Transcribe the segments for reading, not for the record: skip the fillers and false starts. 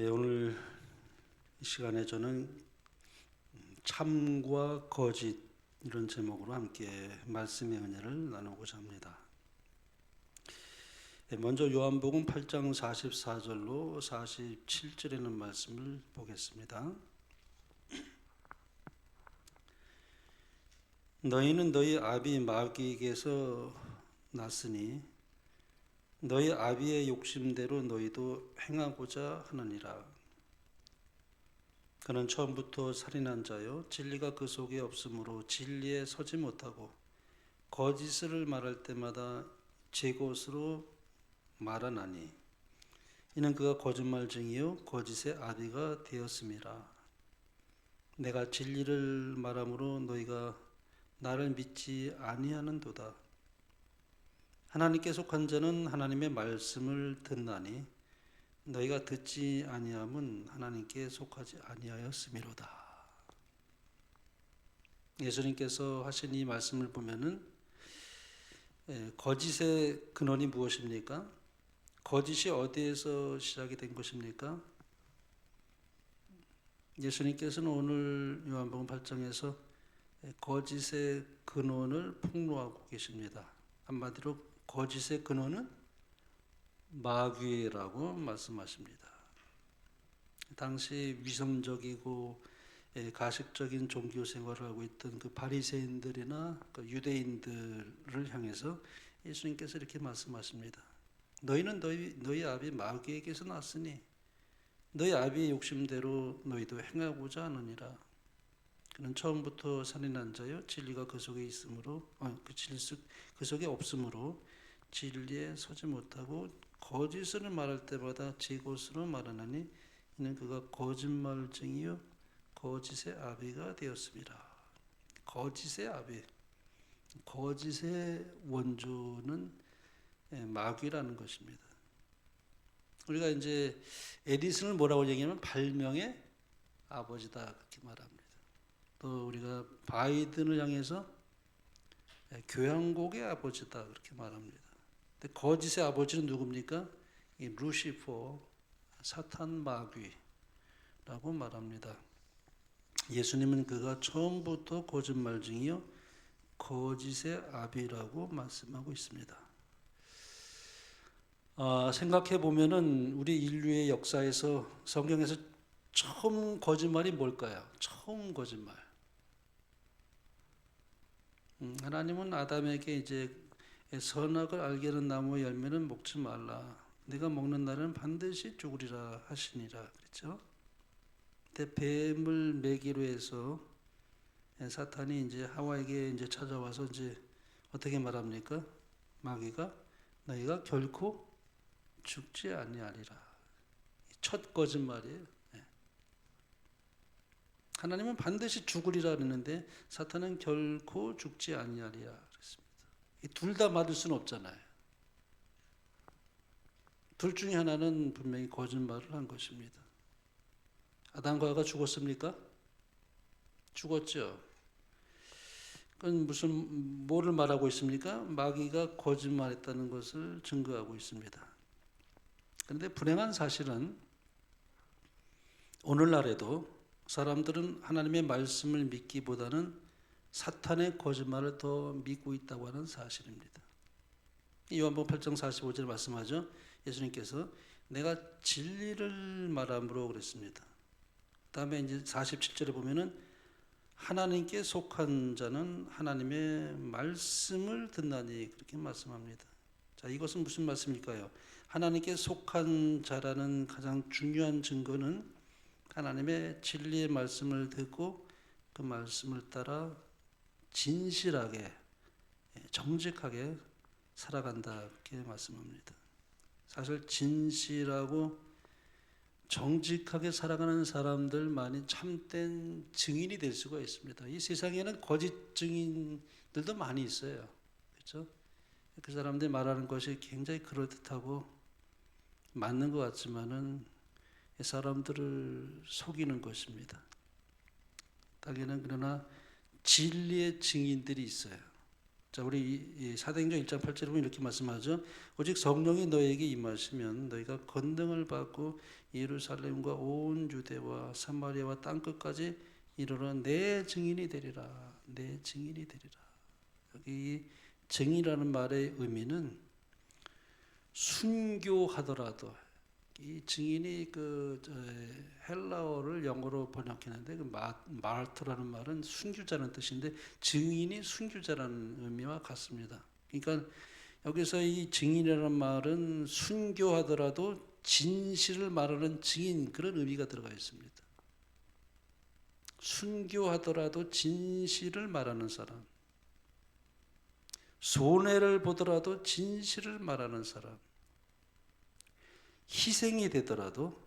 오늘 이 시간에 저는 참과 거짓 이런 제목으로 함께 말씀의 은혜를 나누고자 합니다. 먼저 요한복음 8장 44절로 47절에 있는 말씀을 보겠습니다. 너희는 너희 아비 마귀에게서 났으니 너희 아비의 욕심대로 너희도 행하고자 하느니라. 그는 처음부터 살인한 자요 진리가 그 속에 없으므로 진리에 서지 못하고 거짓을 말할 때마다 제 것으로 말하나니 이는 그가 거짓말쟁이요 거짓의 아비가 되었음이라. 내가 진리를 말함으로 너희가 나를 믿지 아니하는도다. 하나님께 속한 자는 하나님의 말씀을 듣나니 너희가 듣지 아니함은 하나님께 속하지 아니하였음이로다. 예수님께서 하신 이 말씀을 보면은 거짓의 근원이 무엇입니까? 거짓이 어디에서 시작이 된 것입니까? 예수님께서는 오늘 요한복음 8장에서 거짓의 근원을 폭로하고 계십니다. 한마디로 거짓의 근원은 마귀라고 말씀하십니다. 당시 위성적이고 가식적인 종교 생활을 하고 있던 그 바리새인들이나 그 유대인들을 향해서 예수님께서 이렇게 말씀하십니다. 너희는 너희 아비 마귀에게서 났으니 너희 아비의 욕심대로 너희도 행하고자 하느니라. 그는 처음부터 살인한 자요 진리가 그 속에 있으므로 그 속에 없으므로 진리에 서지 못하고 거짓을 말할 때마다 제 것으로 말하나니 이는 그가 거짓말쟁이요 거짓의 아비가 되었습니다. 거짓의 아비, 거짓의 원조는 마귀라는 것입니다. 우리가 이제 에디슨을 뭐라고 얘기하면 발명의 아버지다 그렇게 말합니다. 또 우리가 바이든을 향해서 교향곡의 아버지다 그렇게 말합니다. 근데 거짓의 아버지는 누굽니까? 이 루시퍼, 사탄 마귀라고 말합니다. 예수님은 그가 처음부터 거짓말쟁이요 거짓의 아비라고 말씀하고 있습니다. 생각해 보면은 우리 인류의 역사에서 성경에서 처음 거짓말이 뭘까요? 처음 거짓말. 하나님은 아담에게 이제 선악을 알게 하는 나무의 열매는 먹지 말라. 네가 먹는 날은 반드시 죽으리라 하시니라 그랬죠. 근데 뱀을 매기로 해서 사탄이 이제 하와에게 이제 찾아와서 이제 어떻게 말합니까? 마귀가 너희가 결코 죽지 아니하리라. 첫 거짓말이에요. 하나님은 반드시 죽으리라 그랬는데 사탄은 결코 죽지 아니하리라 그랬습니다. 둘 다 맞을 수는 없잖아요. 둘 중에 하나는 분명히 거짓말을 한 것입니다. 아담과 하와가 죽었습니까? 죽었죠. 그건 뭐를 말하고 있습니까? 마귀가 거짓말했다는 것을 증거하고 있습니다. 그런데 불행한 사실은 오늘날에도 사람들은 하나님의 말씀을 믿기보다는 사탄의 거짓말을 더 믿고 있다고 하는 사실입니다. 요한복음 8장 45절에 말씀하죠. 예수님께서 내가 진리를 말함으로 그랬습니다. 다음에 이제 47절에 보면은 하나님께 속한 자는 하나님의 말씀을 듣나니 그렇게 말씀합니다. 자, 이것은 무슨 말씀일까요? 하나님께 속한 자라는 가장 중요한 증거는 하나님의 진리의 말씀을 듣고 그 말씀을 따라 진실하게 정직하게 살아간다 이렇게 말씀합니다. 사실 진실하고 정직하게 살아가는 사람들만이 참된 증인이 될 수가 있습니다. 이 세상에는 거짓 증인들도 많이 있어요. 그렇죠? 그 사람들이 말하는 것이 굉장히 그럴듯하고 맞는 것 같지만은 사람들을 속이는 것입니다. 땅에는 그러나 진리의 증인들이 있어요. 자, 우리 이 사도행전 1장 8절에 보면 이렇게 말씀하죠. 오직 성령이 너에게 임하시면 너희가 권능을 받고 예루살렘과 온 유대와 사마리아와 땅 끝까지 이르러 내 증인이 되리라. 내 증인이 되리라. 여기 증인이라는 말의 의미는 순교하더라도, 이 증인이 헬라어를 영어로 번역했는데 마르트라는 말은 순교자라는 뜻인데 증인이 순교자라는 의미와 같습니다. 그러니까 여기서 이 증인이라는 말은 순교하더라도 진실을 말하는 증인, 그런 의미가 들어가 있습니다. 순교하더라도 진실을 말하는 사람, 손해를 보더라도 진실을 말하는 사람, 희생이 되더라도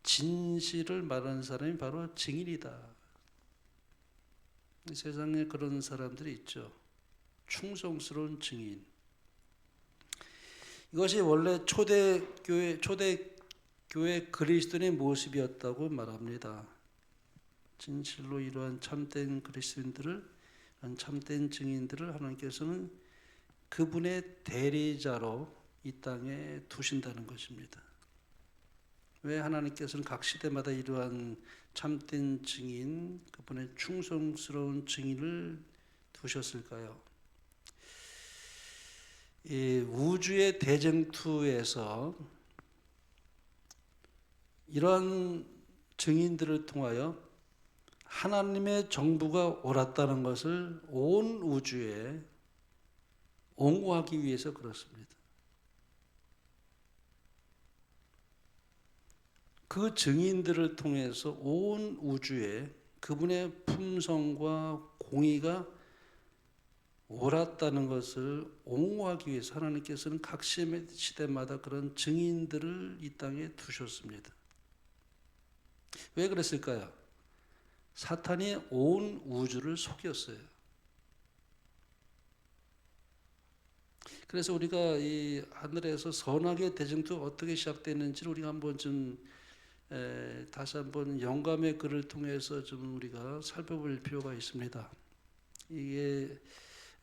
진실을 말하는 사람이 바로 증인이다. 세상에 그런 사람들이 있죠. 충성스러운 증인. 이것이 원래 초대교회 그리스도인의 모습이었다고 말합니다. 진실로 이러한 참된 그리스도인들을, 참된 증인들을 하나님께서는 그분의 대리자로 이 땅에 두신다는 것입니다. 왜 하나님께서는 각 시대마다 이러한 참된 증인, 그분의 충성스러운 증인을 두셨을까요? 이 우주의 대쟁투에서 이러한 증인들을 통하여 하나님의 정부가 옳았다는 것을 온 우주에 옹호하기 위해서 그렇습니다. 그 증인들을 통해서 온 우주에 그분의 품성과 공의가 옳았다는 것을 옹호하기 위해서 하나님께서는 각 시대마다 그런 증인들을 이 땅에 두셨습니다. 왜 그랬을까요? 사탄이 온 우주를 속였어요. 그래서 우리가 이 하늘에서 선악의 대쟁투 어떻게 시작됐는지를 우리가 한번 좀 다시 한번 영감의 글을 통해서 좀 우리가 살펴볼 필요가 있습니다. 이게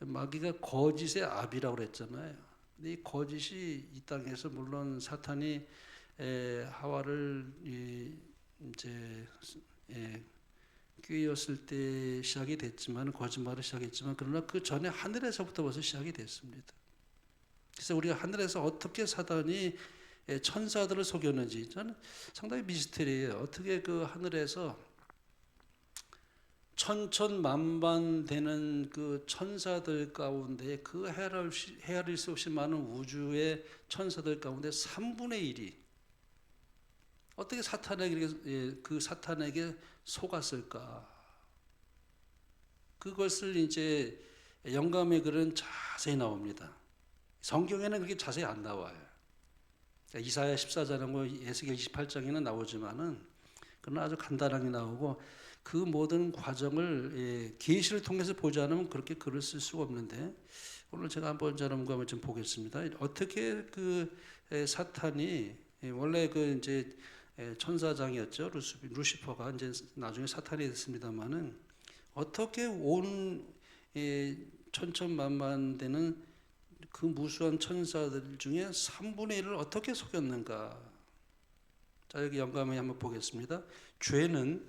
마귀가 거짓의 아비라고 그랬잖아요. 근데 이 거짓이 이 땅에서 물론 사탄이 하와를 이제 꾀였을 때 시작이 됐지만, 거짓말을 시작했지만, 그러나 그 전에 하늘에서부터 벌써 시작이 됐습니다. 그래서 우리가 하늘에서 어떻게 사단이 천사들을 속였는지 저는 상당히 미스터리예요. 어떻게 그 하늘에서 천천만만 되는 그 천사들 가운데, 그 헤아릴 수 없이 많은 우주의 천사들 가운데 3분의 1이 어떻게 그 사탄에게 속았을까? 그것을 이제 영감의 글은 자세히 나옵니다. 성경에는 그렇게 자세히 안 나와요. 이사야 14장과 에스겔 28장에는 나오지만은 그러나 아주 간단하게 나오고, 그 모든 과정을 계시를 통해서 보지 않으면 그렇게 글을 쓸 수가 없는데, 오늘 제가 한번 여러분과 한번 좀 보겠습니다. 어떻게 그 사탄이 원래 그 이제 천사장이었죠. 루시퍼가 이제 나중에 사탄이 됐습니다만은, 어떻게 온 천천만만 되는 그 무수한 천사들 중에 3분의 1을 어떻게 속였는가? 자, 여기 영감에 한번 보겠습니다. 죄는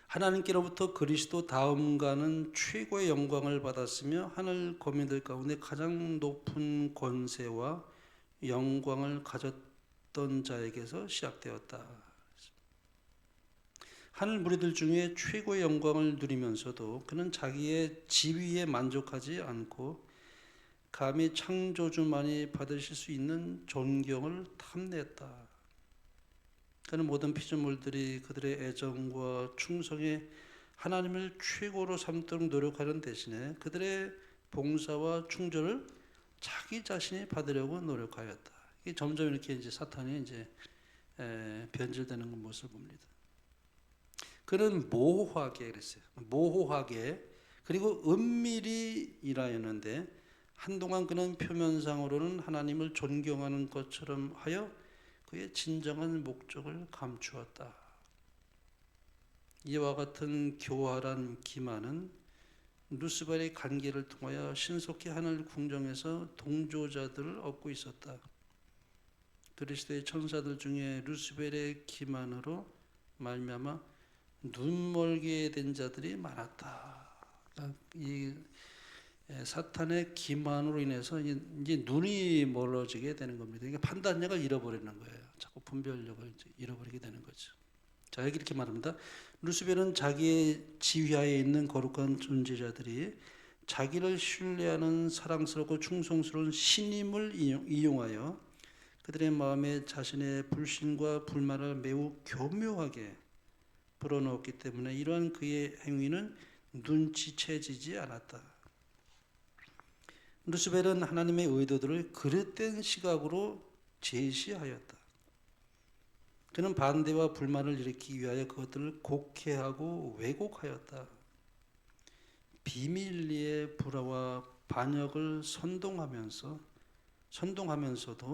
하나님께로부터 그리스도 다음가는 최고의 영광을 받았으며 하늘 거민들 가운데 가장 높은 권세와 영광을 가졌던 자에게서 시작되었다. 하늘 무리들 중에 최고의 영광을 누리면서도 그는 자기의 지위에 만족하지 않고 감히 창조주만이 받으실 수 있는 존경을 탐냈다. 그는 모든 피조물들이 그들의 애정과 충성에 하나님을 최고로 삼도록 노력하는 대신에 그들의 봉사와 충전을 자기 자신이 받으려고 노력하였다. 이게 점점 이렇게 이제 사탄이 이제 변질되는 모습을 봅니다. 그는 모호하게 그랬어요. 모호하게, 그리고 은밀히 일하였는데 한동안 그는 표면상으로는 하나님을 존경하는 것처럼 하여 그의 진정한 목적을 감추었다. 이와 같은 교활한 기만은 루스벨의 관계를 통하여 신속히 하늘 궁정에서 동조자들을 얻고 있었다. 그리스도의 천사들 중에 루스벨의 기만으로 말미암아 눈멀게 된 자들이 많았다. 이 사탄의 기만으로 인해서 이제 눈이 멀어지게 되는 겁니다. 이게 판단력을 잃어버리는 거예요. 자꾸 분별력을 잃어버리게 되는 거죠. 자, 여기 이렇게 말합니다. 루스벨은 자기의 지휘하에 있는 거룩한 존재자들이 자기를 신뢰하는 사랑스럽고 충성스러운 신임을 이용하여 그들의 마음에 자신의 불신과 불만을 매우 교묘하게 불어넣었기 때문에 이러한 그의 행위는 눈치채지지 않았다. 루스벨은 하나님의 의도들을 그릇된 시각으로 제시하였다. 그는 반대와 불만을 일으키기 위하여 그것들을 곡해하고 왜곡하였다. 비밀리에 불화와 반역을 선동하면서도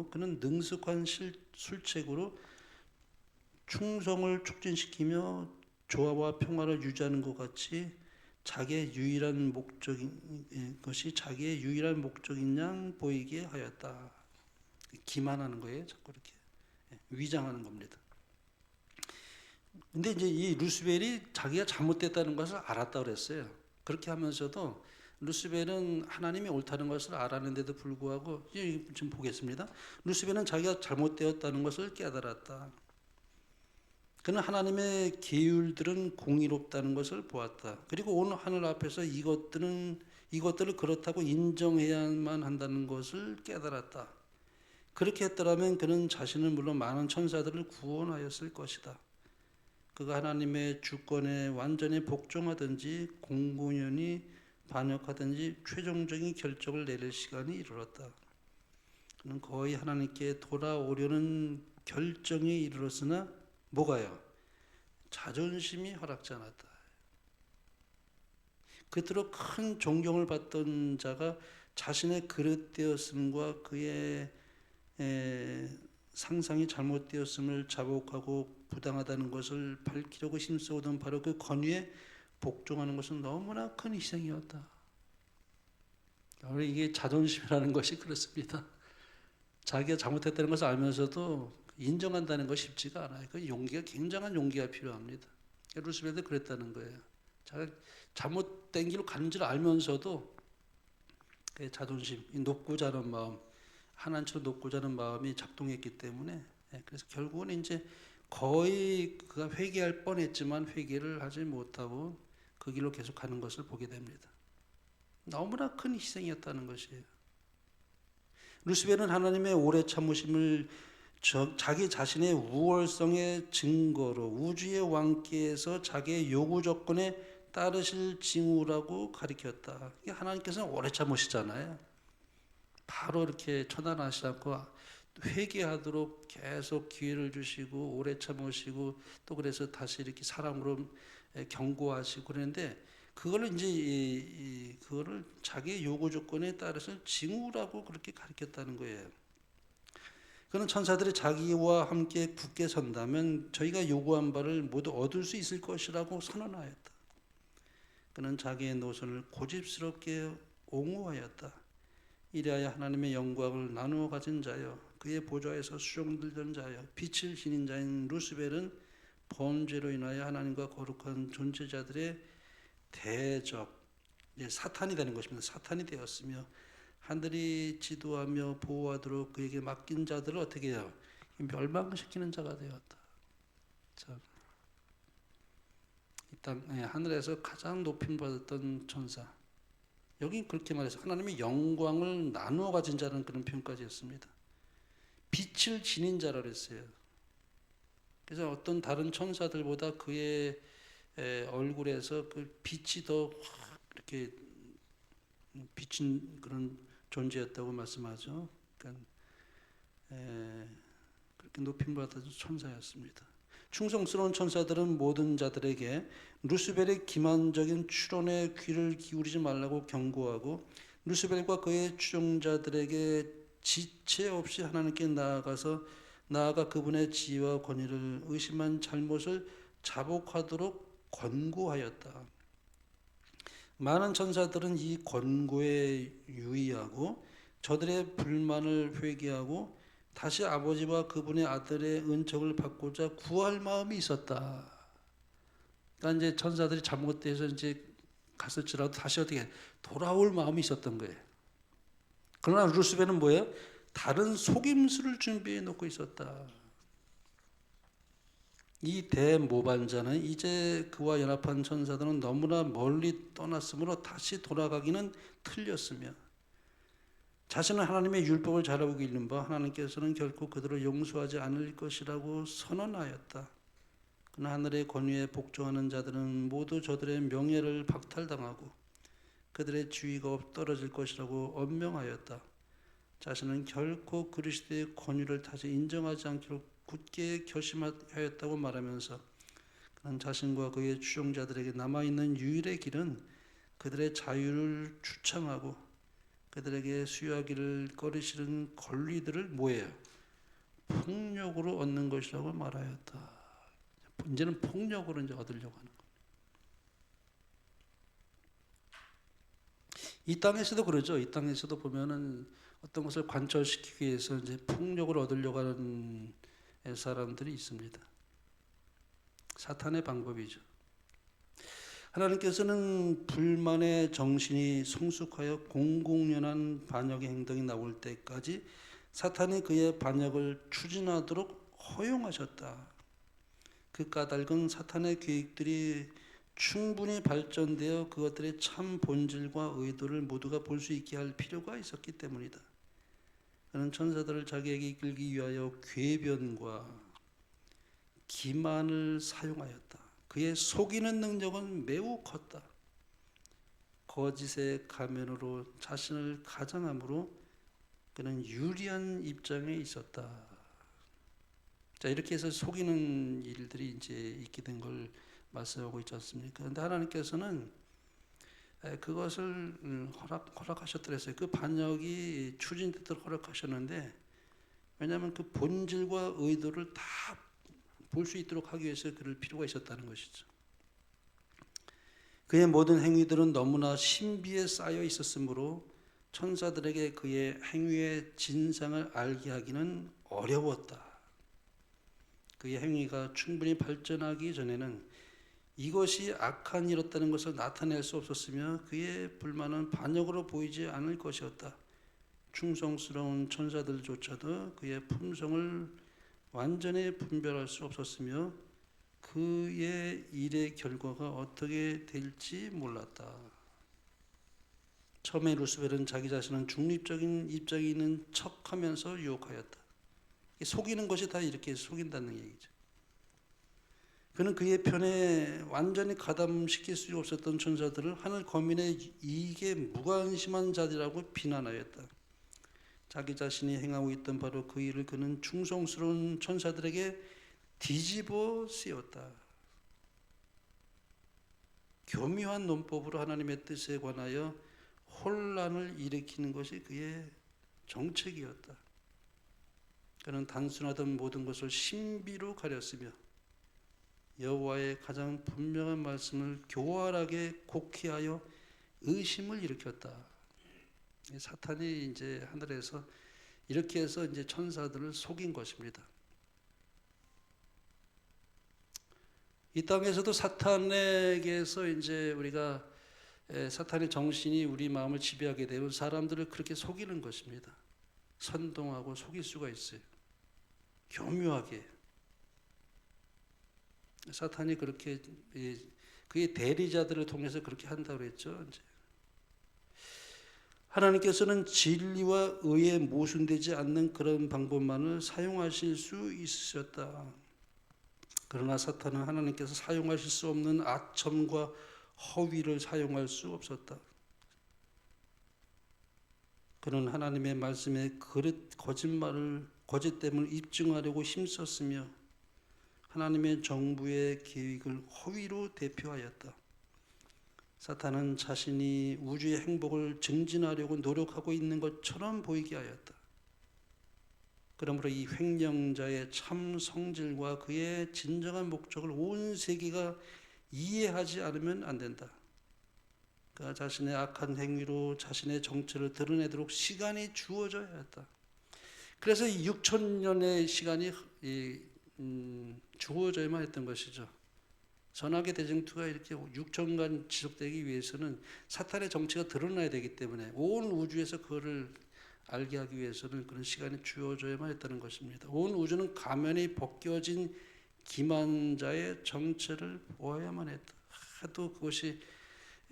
그는 능숙한 술책으로 충성을 촉진시키며 조화와 평화를 유지하는 것 같이 자기의 유일한 목적인 양 보이게 하였다. 기만하는 거예요. 자꾸 이렇게 위장하는 겁니다. 근데 이제 이 루스벨이 자기가 잘못됐다는 것을 알았다고 그랬어요. 그렇게 하면서도 루스벨은 하나님이 옳다는 것을 알았는데도 불구하고 지금 보겠습니다. 루스벨은 자기가 잘못되었다는 것을 깨달았다. 그는 하나님의 계율들은 공의롭다는 것을 보았다. 그리고 온 하늘 앞에서 이것들을 그렇다고 인정해야만 한다는 것을 깨달았다. 그렇게 했더라면 그는 자신을 물론 많은 천사들을 구원하였을 것이다. 그가 하나님의 주권에 완전히 복종하든지 공공연히 반역하든지 최종적인 결정을 내릴 시간이 이르렀다. 그는 거의 하나님께 돌아오려는 결정에 이르렀으나 뭐가요? 자존심이 허락지 않았다. 그토록 큰 존경을 받던 자가 자신의 그릇되었음과 그의 상상이 잘못되었음을 자복하고 부당하다는 것을 밝히려고 힘써오던 바로 그 권위에 복종하는 것은 너무나 큰 희생이었다. 이게 자존심이라는 것이 그렇습니다. 자기가 잘못했다는 것을 알면서도 인정한다는 것이 쉽지가 않아요. 그 용기가 굉장한 용기가 필요합니다. 루스벨도 그랬다는 거예요. 자기가 잘못된 길로 가는 줄 알면서도 그 자존심, 높고자 하는 마음, 하나님처럼 높고자 하는 마음이 작동했기 때문에 그래서 결국은 이제 거의 그가 회개할 뻔했지만 회개를 하지 못하고 그 길로 계속 가는 것을 보게 됩니다. 너무나 큰 희생이었다는 것이에요. 루스벨은 하나님의 오래 참으심을 자기 자신의 우월성의 증거로 우주의 왕께서 자기의 요구 조건에 따르실 징후라고 가리켰다. 하나님께서는 오래 참으시잖아요. 바로 이렇게 처단하시지 않고 회개하도록 계속 기회를 주시고 오래 참으시고 또 그래서 다시 이렇게 사랑으로 경고하시고 그러는데 그거를 이제 그거를 자기의 요구 조건에 따라서 징후라고 그렇게 가르쳤다는 거예요. 그는 천사들이 자기와 함께 굳게 선다면 저희가 요구한 바를 모두 얻을 수 있을 것이라고 선언하였다. 그는 자기의 노선을 고집스럽게 옹호하였다. 이래야 하나님의 영광을 나누어 가진 자여 그의 보좌에서 수종들던 자여 빛을 지닌 자인 루스벨은 범죄로 인하여 하나님과 거룩한 존재자들의 대적, 사탄이 되는 것입니다. 사탄이 되었으며 하늘이 지도하며 보호하도록 그에게 맡긴 자들을 어떻게 해요? 멸망시키는 자가 되었다. 자, 이 땅 하늘에서 가장 높임 받았던 천사. 여기 그렇게 말해서 하나님의 영광을 나누어 가진 자는 그런 표현까지 했습니다. 빛을 지닌 자라 그랬어요. 그래서 어떤 다른 천사들보다 그의 얼굴에서 그 빛이 더 이렇게 비친 그런 존재였다고 말씀하죠. 그러니까 그렇게 높임 받은 천사였습니다. 충성스러운 천사들은 모든 자들에게 루스벨의 기만적인 추론에 귀를 기울이지 말라고 경고하고 루스벨과 그의 추종자들에게 지체 없이 하나님께 나아가 그분의 지혜와 권위를 의심한 잘못을 자복하도록 권고하였다. 많은 천사들은 이 권고에 유의하고 저들의 불만을 회개하고 다시 아버지와 그분의 아들의 은총을 받고자 구할 마음이 있었다. 그러니까 이제 천사들이 잘못돼서 이제 갔을지라도 다시 어떻게 돌아올 마음이 있었던 거예요. 그러나 루스벨은 뭐예요? 다른 속임수를 준비해 놓고 있었다. 이 대모반자는 이제 그와 연합한 천사들은 너무나 멀리 떠났으므로 다시 돌아가기는 틀렸으며 자신은 하나님의 율법을 잘 알고 있는 바 하나님께서는 결코 그들을 용서하지 않을 것이라고 선언하였다. 그러나 하늘의 권위에 복종하는 자들은 모두 저들의 명예를 박탈당하고 그들의 지위가 떨어질 것이라고 언명하였다. 자신은 결코 그리스도의 권위를 다시 인정하지 않기로 굳게 결심하였다고 말하면서 그는 자신과 그의 추종자들에게 남아있는 유일의 길은 그들의 자유를 추창하고 그들에게 수여하기를 꺼리시는 권리들을 뭐예요? 폭력으로 얻는 것이라고 말하였다. 이제는 폭력으로 이제 얻으려고 하는 거예요. 이 땅에서도 그러죠. 이 땅에서도 보면은 어떤 것을 관철시키기 위해서 이제 폭력을 얻으려고 하는 사람들이 있습니다. 사탄의 방법이죠. 하나님께서는 불만의 정신이 성숙하여 공공연한 반역의 행동이 나올 때까지 사탄이 그의 반역을 추진하도록 허용하셨다. 그 까닭은 사탄의 계획들이 충분히 발전되어 그것들의 참 본질과 의도를 모두가 볼 수 있게 할 필요가 있었기 때문이다. 그는 천사들을 자기에게 이끌기 위하여 궤변과 기만을 사용하였다. 그의 속이는 능력은 매우 컸다. 거짓의 가면으로 자신을 가장함으로 그는 유리한 입장에 있었다. 자, 이렇게 해서 속이는 일들이 이제 있게 된 걸 말씀하고 있지 않습니까? 그런데 하나님께서는 그것을 허락하셨더랬어요. 그 반역이 추진되도록 허락하셨는데, 왜냐하면 그 본질과 의도를 다 볼 수 있도록 하기 위해서 그럴 필요가 있었다는 것이죠. 그의 모든 행위들은 너무나 신비에 쌓여 있었으므로 천사들에게 그의 행위의 진상을 알게 하기는 어려웠다. 그의 행위가 충분히 발전하기 전에는 이것이 악한 일이었다는 것을 나타낼 수 없었으며 그의 불만은 반역으로 보이지 않을 것이었다. 충성스러운 천사들조차도 그의 품성을 완전히 분별할 수 없었으며 그의 일의 결과가 어떻게 될지 몰랐다. 처음에 루스벨은 자기 자신은 중립적인 입장에 있는 척하면서 유혹하였다. 속이는 것이 다 이렇게 속인다는 얘기죠. 그는 그의 편에 완전히 가담시킬 수 없었던 천사들을 하늘 거민의 이익에 무관심한 자들이라고 비난하였다. 자기 자신이 행하고 있던 바로 그 일을 그는 충성스러운 천사들에게 뒤집어 쓰였다. 교묘한 논법으로 하나님의 뜻에 관하여 혼란을 일으키는 것이 그의 정책이었다. 그는 단순하던 모든 것을 신비로 가렸으며 여호와의 가장 분명한 말씀을 교활하게 곡해하여 의심을 일으켰다. 사탄이 이제 하늘에서 이렇게 해서 이제 천사들을 속인 것입니다. 이 땅에서도 사탄에게서 이제 우리가 사탄의 정신이 우리 마음을 지배하게 되면 사람들을 그렇게 속이는 것입니다. 선동하고 속일 수가 있어요. 교묘하게. 사탄이 그렇게 그의 대리자들을 통해서 그렇게 한다고 했죠. 이제. 하나님께서는 진리와 의에 모순되지 않는 그런 방법만을 사용하실 수 있으셨다. 그러나 사탄은 하나님께서 사용하실 수 없는 악점과 허위를 사용할 수 없었다. 그는 하나님의 말씀에 거짓됨을 입증하려고 힘썼으며 하나님의 정부의 계획을 허위로 대표하였다. 사탄은 자신이 우주의 행복을 증진하려고 노력하고 있는 것처럼 보이게 하였다. 그러므로 이 횡령자의 참 성질과 그의 진정한 목적을 온 세계가 이해하지 않으면 안 된다. 그러니까 자신의 악한 행위로 자신의 정체를 드러내도록 시간이 주어져야 했다. 그래서 6,000년의 시간이 주어져야만 했던 것이죠. 전학의 대쟁투가 이렇게 6천간 지속되기 위해서는 사탄의 정체가 드러나야 되기 때문에 온 우주에서 그거를 알게 하기 위해서는 그런 시간이 주어져야만 했다는 것입니다. 온 우주는 가면이 벗겨진 기만자의 정체를 보아야만 했다. 또 그것이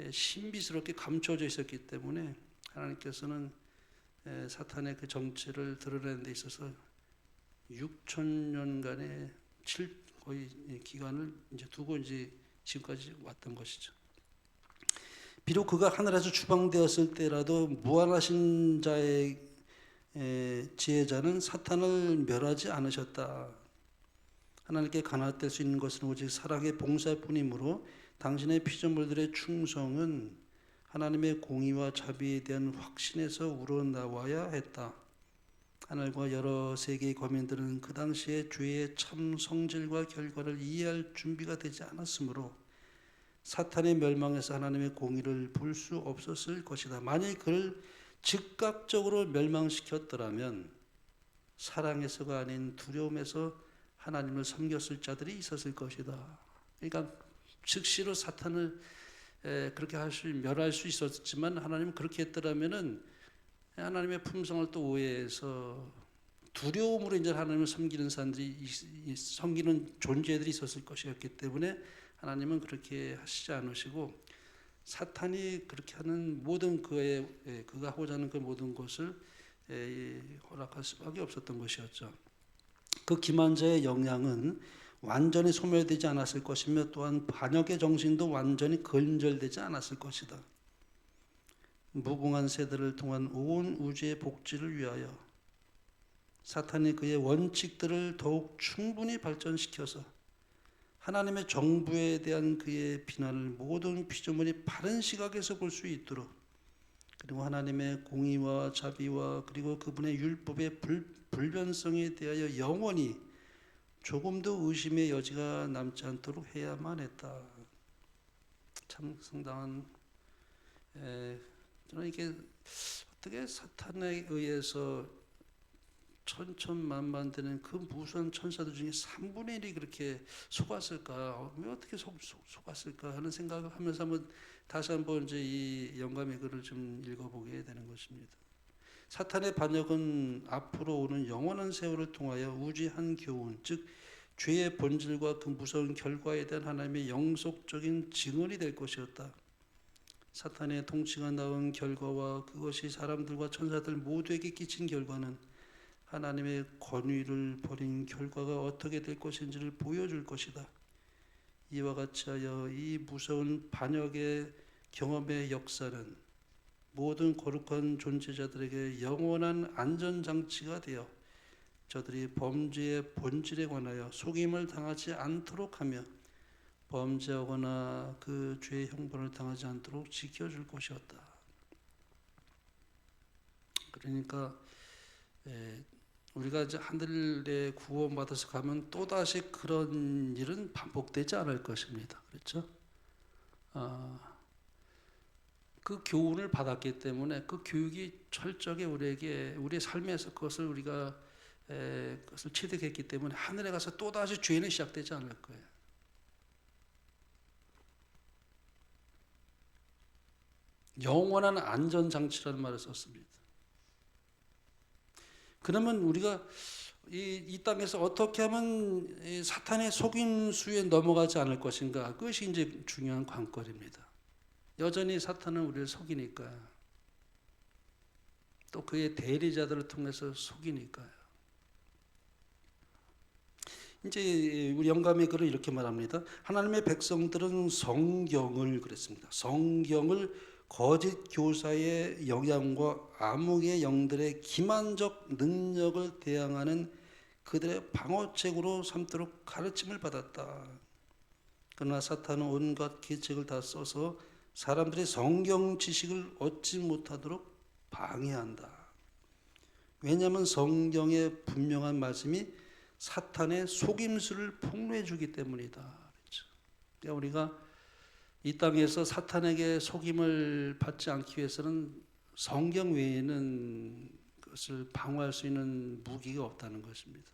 신비스럽게 감춰져 있었기 때문에 하나님께서는 사탄의 그 정체를 드러내는 데 있어서 6,000년간의 거의 기간을 이제 두고 이제 지금까지 왔던 것이죠. 비록 그가 하늘에서 추방되었을 때라도 무한하신 자의 지혜자는 사탄을 멸하지 않으셨다. 하나님께 간합될 수 있는 것은 오직 사랑의 봉사뿐이므로 당신의 피조물들의 충성은 하나님의 공의와 자비에 대한 확신에서 우러나와야 했다. 하늘과 여러 세계의 거민들은 그 당시에 죄의 참 성질과 결과를 이해할 준비가 되지 않았으므로 사탄의 멸망에서 하나님의 공의를 볼 수 없었을 것이다. 만일 그를 즉각적으로 멸망시켰더라면 사랑에서가 아닌 두려움에서 하나님을 섬겼을 자들이 있었을 것이다. 그러니까 즉시로 사탄을 그렇게 멸할 수 있었지만 하나님은 그렇게 했더라면은 하나님의 품성을 또 오해해서 두려움으로 이제 하나님을 섬기는 사람들이 섬기는 존재들이 있었을 것이었기 때문에 하나님은 그렇게 하시지 않으시고 사탄이 그렇게 하는 모든 그가 하고자 하는 그 모든 것을 허락할 수밖에 없었던 것이었죠. 그 기만자의 영향은 완전히 소멸되지 않았을 것이며 또한 반역의 정신도 완전히 근절되지 않았을 것이다. 무궁한 세대를 통한 온 우주의 복지를 위하여 사탄이 그의 원칙들을 더욱 충분히 발전시켜서 하나님의 정부에 대한 그의 비난을 모든 피조물이 바른 시각에서 볼 수 있도록 그리고 하나님의 공의와 자비와 그리고 그분의 율법의 불변성에 대하여 영원히 조금도 의심의 여지가 남지 않도록 해야만 했다. 참 상당한 저는 이게 어떻게 사탄에 의해서 천천만만 되는 그 무수한 천사들 중에 3분의 1이 그렇게 속았을까? 왜 어떻게 속았을까 하는 생각을 하면서 다시 한번 이제 이 영감의 글을 좀 읽어보게 되는 것입니다. 사탄의 반역은 앞으로 오는 영원한 세월을 통하여 우주의 한 교훈, 즉 죄의 본질과 그 무서운 결과에 대한 하나님의 영속적인 증언이 될 것이었다. 사탄의 통치가 낳은 결과와 그것이 사람들과 천사들 모두에게 끼친 결과는 하나님의 권위를 버린 결과가 어떻게 될 것인지를 보여줄 것이다. 이와 같이 하여 이 무서운 반역의 경험의 역사는 모든 거룩한 존재자들에게 영원한 안전장치가 되어 저들이 범죄의 본질에 관하여 속임을 당하지 않도록 하며 범죄하거나 그 죄의 형벌을 당하지 않도록 지켜줄 것이었다. 그러니까 우리가 이제 하늘에 구원받아서 가면 또다시 그런 일은 반복되지 않을 것입니다. 그렇죠? 그 교훈을 받았기 때문에 그 교육이 철저하게 우리에게 우리의 삶에서 그것을 우리가 그것을 체득했기 때문에 하늘에 가서 또다시 죄는 시작되지 않을 거예요. 영원한 안전장치라는 말을 썼습니다. 그러면 우리가 이 땅에서 어떻게 하면 사탄의 속임수에 넘어가지 않을 것인가? 그것이 이제 중요한 관건입니다. 여전히 사탄은 우리를 속이니까요. 또 그의 대리자들을 통해서 속이니까요. 이제 우리 영감의 글을 이렇게 말합니다. 하나님의 백성들은 성경을 그랬습니다. 성경을 거짓 교사의 영향과 암흑의 영들의 기만적 능력을 대항하는 그들의 방어책으로 삼도록 가르침을 받았다. 그러나 사탄은 온갖 계책을 다 써서 사람들의 성경 지식을 얻지 못하도록 방해한다. 왜냐하면 성경의 분명한 말씀이 사탄의 속임수를 폭로해 주기 때문이다. 그렇죠? 그러니까 우리가 이 땅에서 사탄에게 속임을 받지 않기 위해서는 성경 외에는 그것을 방어할 수 있는 무기가 없다는 것입니다.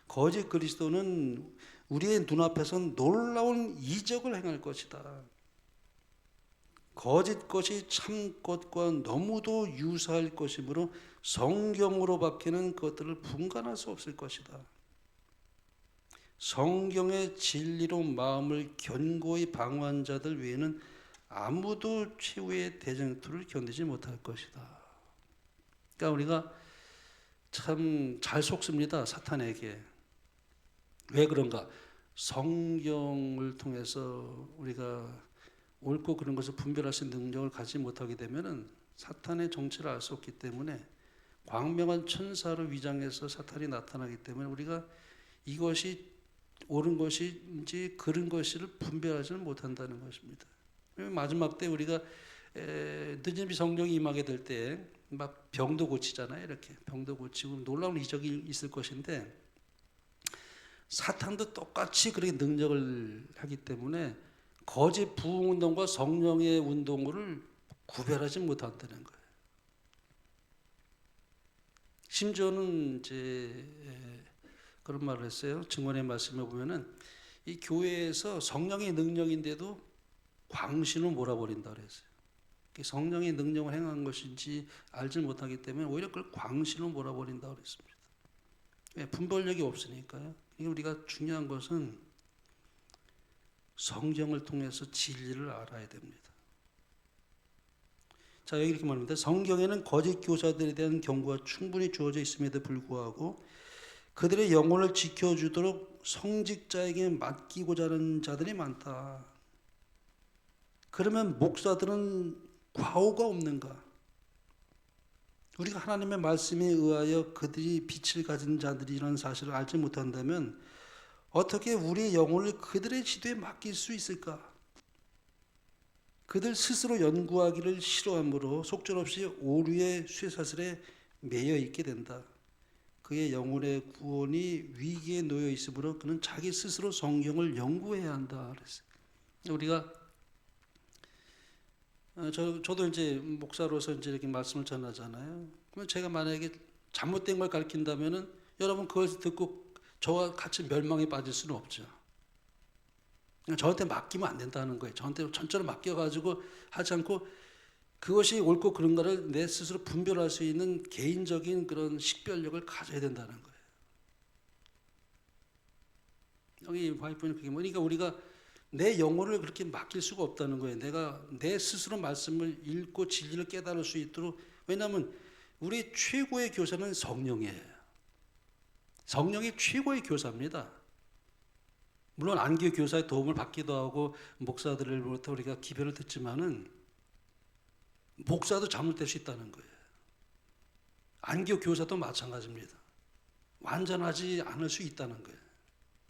거짓 그리스도는 우리의 눈앞에서 놀라운 이적을 행할 것이다. 거짓 것이 참 것과 너무도 유사할 것이므로 성경으로 바뀌는 것들을 분간할 수 없을 것이다. 성경의 진리로 마음을 견고히 방어한 자들 외에는 아무도 최후의 대쟁투를 견디지 못할 것이다. 그러니까 우리가 참 잘 속습니다, 사탄에게. 왜 그런가? 성경을 통해서 우리가 옳고 그른 것을 분별할 수 있는 능력을 가지지 못하게 되면은 사탄의 정체를 알 수 없기 때문에 광명한 천사로 위장해서 사탄이 나타나기 때문에 우리가 이것이 옳은 것인지 그른 것을 분별하지는 못한다는 것입니다. 마지막 때 우리가 늦은비 성령이 임하게 될 때 막 병도 고치잖아요. 이렇게 병도 고치고 놀라운 이적이 있을 것인데 사탄도 똑같이 그렇게 능력을 하기 때문에 거짓 부흥 운동과 성령의 운동을 구별하지 못한다는 거예요. 심지어는 이제 그런 말을 했어요. 증언의 말씀에 보면은 이 교회에서 성령의 능력인데도 광신을 몰아버린다 그랬어요. 성령의 능력을 행한 것인지 알지 못하기 때문에 오히려 그걸 광신을 몰아버린다 그랬습니다. 분별력이 없으니까요. 우리가 중요한 것은 성경을 통해서 진리를 알아야 됩니다. 자, 여기 이렇게 말합니다. 성경에는 거짓 교사들에 대한 경고가 충분히 주어져 있음에도 불구하고 그들의 영혼을 지켜주도록 성직자에게 맡기고자 하는 자들이 많다. 그러면 목사들은 과오가 없는가? 우리가 하나님의 말씀에 의하여 그들이 빛을 가진 자들이라는 사실을 알지 못한다면 어떻게 우리의 영혼을 그들의 지도에 맡길 수 있을까? 그들 스스로 연구하기를 싫어하므로 속절없이 오류의 쇠사슬에 매여 있게 된다. 그의 영혼의 구원이 위기에 놓여 있으므로 그는 자기 스스로 성경을 연구해야 한다. 그랬어요. 우리가 저도 이제 목사로서 이제 이렇게 말씀을 전하잖아요. 그러면 제가 만약에 잘못된 걸 가르친다면은 여러분 그것을 듣고 저와 같이 멸망에 빠질 수는 없죠. 저한테 맡기면 안 된다는 거예요. 저한테 전적으로 맡겨가지고 하지 않고 그것이 옳고 그른가를 내 스스로 분별할 수 있는 개인적인 그런 식별력을 가져야 된다는 거예요. 여기 와이프는 그게 뭐니까 우리가 내 영혼을 그렇게 맡길 수가 없다는 거예요. 내가 내 스스로 말씀을 읽고 진리를 깨달을 수 있도록. 왜냐하면 우리 최고의 교사는 성령이에요. 성령이 최고의 교사입니다. 물론 안교 교사의 도움을 받기도 하고 목사들로부터 우리가 기별을 듣지만은 목사도 잘못될 수 있다는 거예요. 안교 교사도 마찬가지입니다. 완전하지 않을 수 있다는 거예요.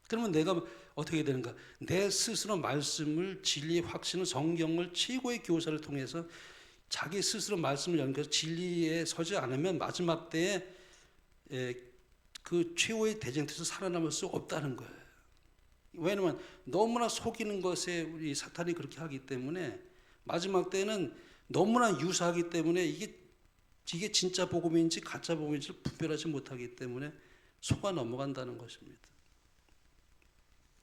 그러면 내가 어떻게 되는가? 내 스스로 말씀을 진리의 확신을 성경을 최고의 교사를 통해서 자기 스스로 말씀을 연결해서 진리에 서지 않으면 마지막 때에 그 최후의 대쟁투에서 살아남을 수 없다는 거예요. 왜냐하면 너무나 속이는 것에 우리 사탄이 그렇게 하기 때문에 마지막 때는 너무나 유사하기 때문에 이게 진짜 복음인지 가짜 복음인지 분별하지 못하기 때문에 속아 넘어간다는 것입니다.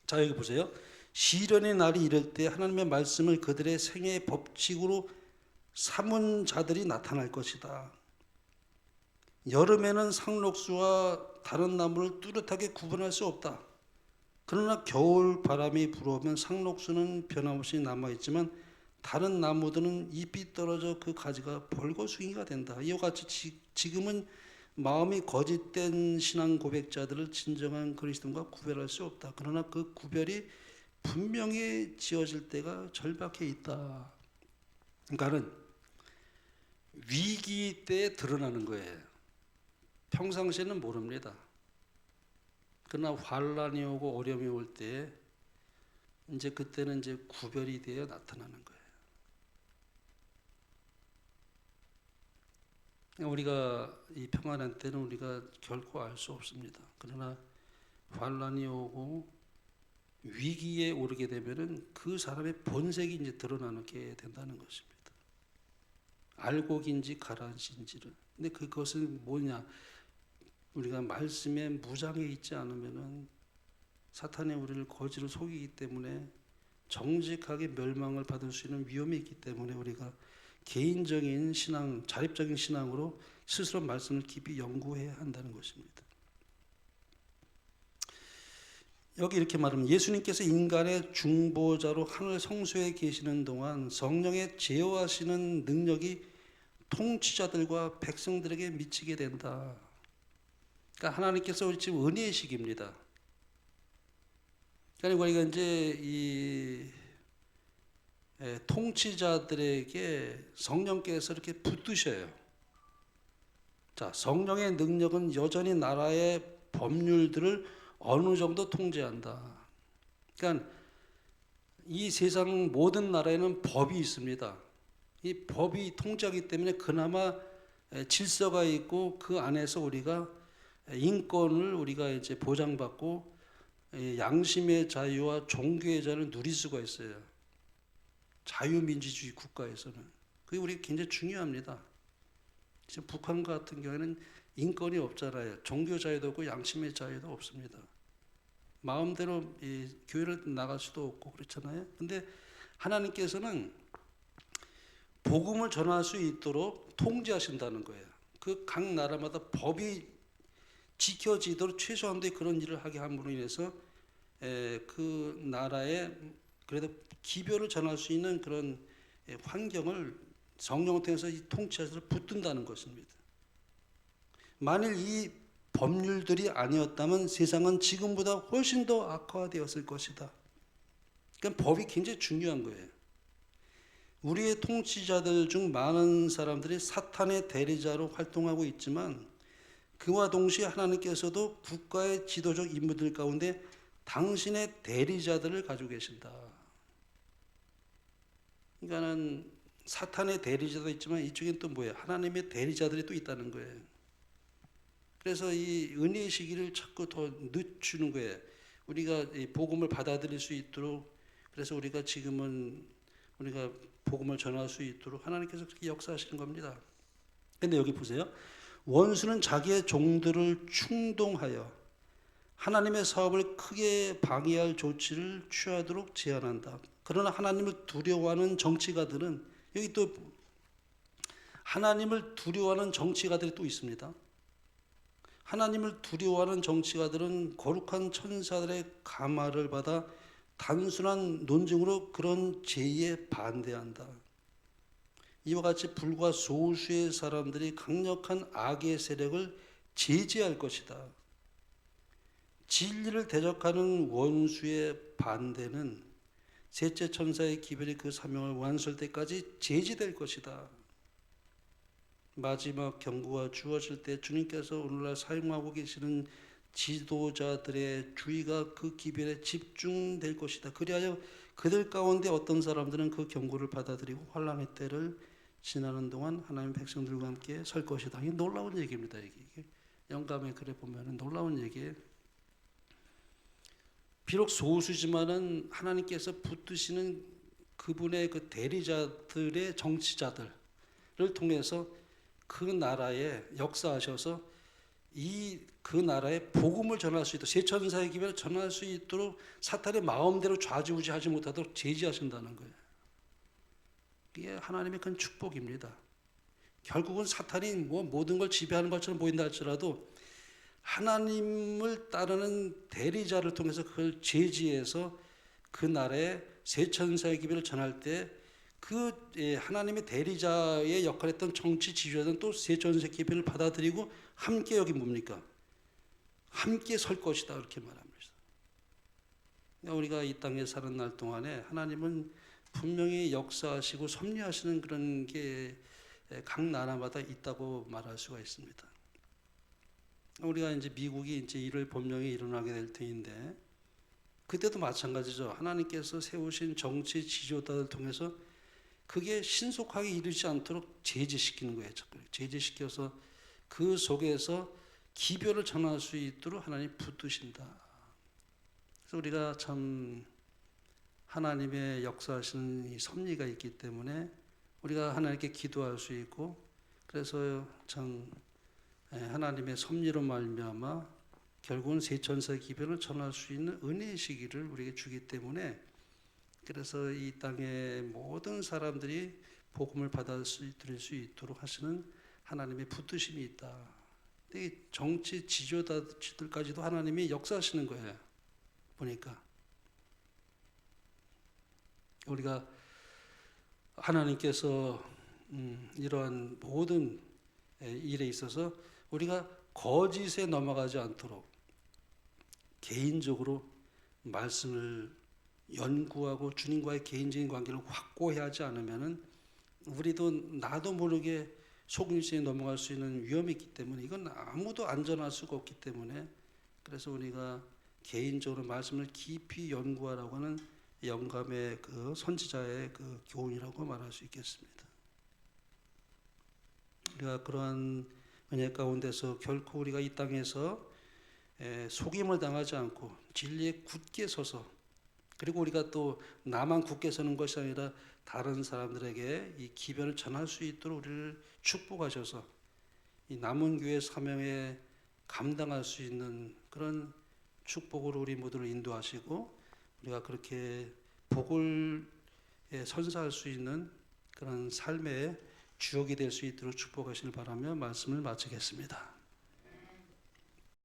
자, 여기 보세요. 시련의 날이 이를 때 하나님의 말씀을 그들의 생애의 법칙으로 삼은 자들이 나타날 것이다. 여름에는 상록수와 다른 나무를 뚜렷하게 구분할 수 없다. 그러나 겨울 바람이 불어오면 상록수는 변함없이 남아있지만 다른 나무들은 잎이 떨어져 그 가지가 벌거숭이가 된다. 이와 같이 지금은 마음이 거짓된 신앙 고백자들을 진정한 그리스도인과 구별할 수 없다. 그러나 그 구별이 분명히 지어질 때가 절박해 있다. 그러니까는 위기 때에 드러나는 거예요. 평상시에는 모릅니다. 그러나 환란이 오고 어려움이 올 때 이제 그때는 이제 구별이 되어 나타나는 거예요. 우리가 이 평안한 때는 우리가 결코 알 수 없습니다. 그러나 환란이 오고 위기에 오르게 되면은 그 사람의 본색이 이제 드러나게 된다는 것입니다. 알곡인지 가라앉은지를. 근데 그것은 뭐냐? 우리가 말씀에 무장해 있지 않으면은 사탄이 우리를 거지로 속이기 때문에 정직하게 멸망을 받을 수 있는 위험이 있기 때문에 우리가 개인적인 신앙, 자립적인 신앙으로 스스로 말씀을 깊이 연구해야 한다는 것입니다. 여기 이렇게 말하면 예수님께서 인간의 중보자로 하늘 성소에 계시는 동안 성령의 제어하시는 능력이 통치자들과 백성들에게 미치게 된다. 그러니까 하나님께서 우리 지금 은혜의 시기입니다. 그러니까 우리가 이제 이 통치자들에게 성령께서 이렇게 붙드셔요. 자, 성령의 능력은 여전히 나라의 법률들을 어느 정도 통제한다. 그러니까 이 세상 모든 나라에는 법이 있습니다. 이 법이 통제하기 때문에 그나마 질서가 있고 그 안에서 우리가 인권을 우리가 이제 보장받고 양심의 자유와 종교의 자유를 누릴 수가 있어요. 자유민주주의 국가에서는 그게 우리 굉장히 중요합니다. 지금 북한 같은 경우에는 인권이 없잖아요. 종교 자유도 없고 양심의 자유도 없습니다. 마음대로 교회를 나갈 수도 없고 그렇잖아요. 근데 하나님께서는 복음을 전할 수 있도록 통제하신다는 거예요. 그 각 나라마다 법이 지켜지도록 최소한도의 그런 일을 하게 함으로 인해서 그 나라에 그래도 기별을 전할 수 있는 그런 환경을 성령을 통해서 이 통치자들을 붙든다는 것입니다. 만일 이 법률들이 아니었다면 세상은 지금보다 훨씬 더 악화되었을 것이다. 그러니까 법이 굉장히 중요한 거예요. 우리의 통치자들 중 많은 사람들이 사탄의 대리자로 활동하고 있지만 그와 동시에 하나님께서도 국가의 지도적 인물들 가운데 당신의 대리자들을 가지고 계신다. 그러니까는 사탄의 대리자도 있지만 이쪽엔 또 뭐예요? 하나님의 대리자들이 또 있다는 거예요. 그래서 이 은혜의 시기를 자꾸 더 늦추는 거예요. 우리가 이 복음을 받아들일 수 있도록 그래서 우리가 지금은 우리가 복음을 전할 수 있도록 하나님께서 그렇게 역사하시는 겁니다. 근데 여기 보세요. 원수는 자기의 종들을 충동하여 하나님의 사업을 크게 방해할 조치를 취하도록 제안한다. 그러나 하나님을 두려워하는 정치가들은 여기 또 하나님을 두려워하는 정치가들이 또 있습니다. 하나님을 두려워하는 정치가들은 거룩한 천사들의 감화를 받아 단순한 논증으로 그런 제의에 반대한다. 이와 같이 불과 소수의 사람들이 강력한 악의 세력을 제지할 것이다. 진리를 대적하는 원수의 반대는 셋째 천사의 기별이 그 사명을 완수할 때까지 제지될 것이다. 마지막 경고가 주어질 때 주님께서 오늘날 사용하고 계시는 지도자들의 주의가 그 기별에 집중될 것이다. 그리하여 그들 가운데 어떤 사람들은 그 경고를 받아들이고 환란의 때를 지나는 동안 하나님의 백성들과 함께 설 것이다. 이게 놀라운 얘기입니다. 이게 영감의 글에 보면 놀라운 얘기예요. 비록 소수지만은 하나님께서 붙드시는 그분의 그 대리자들의 정치자들을 통해서 그 나라에 역사하셔서 그 나라에 복음을 전할 수 있도록 세천사의 기별을 전할 수 있도록 사탄의 마음대로 좌지우지하지 못하도록 제지하신다는 거예요. 이게 하나님의 큰 축복입니다. 결국은 사탄이 뭐 모든 걸 지배하는 것처럼 보인다 할지라도 하나님을 따르는 대리자를 통해서 그걸 제지해서 그 나라에 세천사의 기별을 전할 때 그 하나님의 대리자의 역할을 했던 정치 지휘자들은 또 세천사의 기별을 받아들이고 함께 여기 뭡니까? 함께 설 것이다 이렇게 말합니다. 우리가 이 땅에 사는 날 동안에 하나님은 분명히 역사하시고 섭리하시는 그런 게 각 나라마다 있다고 말할 수가 있습니다. 우리가 이제 미국이 이제 이를 분명히 일어나게 될 터인데 그때도 마찬가지죠. 하나님께서 세우신 정치 지도자를 통해서 그게 신속하게 이루지 않도록 제지시키는 거예요. 제지시켜서 그 속에서 기별을 전할 수 있도록 하나님 붙드신다. 그래서 그래서 우리가 참 하나님의 역사하시는 이 섭리가 있기 때문에 우리가 하나님께 기도할 수 있고, 그래서 참 하나님의 섭리로 말미암아 결국은 세천사의 기별을 전할 수 있는 은혜의 시기를 우리에게 주기 때문에, 그래서 이 땅의 모든 사람들이 복음을 받아들일 수 있도록 하시는 하나님의 붙드심이 있다. 이 정치 지도자들까지도 하나님이 역사하시는 거예요. 보니까 우리가 하나님께서 이러한 모든 일에 있어서 우리가 거짓에 넘어가지 않도록 개인적으로 말씀을 연구하고 주님과의 개인적인 관계를 확고히 하지 않으면은 우리도 나도 모르게 속임수에 넘어갈 수 있는 위험이 있기 때문에, 이건 아무도 안전할 수가 없기 때문에, 그래서 우리가 개인적으로 말씀을 깊이 연구하라고 하는 영감의 그 선지자의 그 교훈이라고 말할 수 있겠습니다. 우리가 그러한 은혜 가운데서 결코 우리가 이 땅에서 속임을 당하지 않고 진리에 굳게 서서, 그리고 우리가 또 나만 굳게 서는 것이 아니라 다른 사람들에게 이 기별을 전할 수 있도록 우리를 축복하셔서 이 남은 교회 사명에 감당할 수 있는 그런 축복으로 우리 모두를 인도하시고, 우리가 그렇게 복을 선사할 수 있는 그런 삶의 주역이 될 수 있도록 축복하시길 바라며 말씀을 마치겠습니다.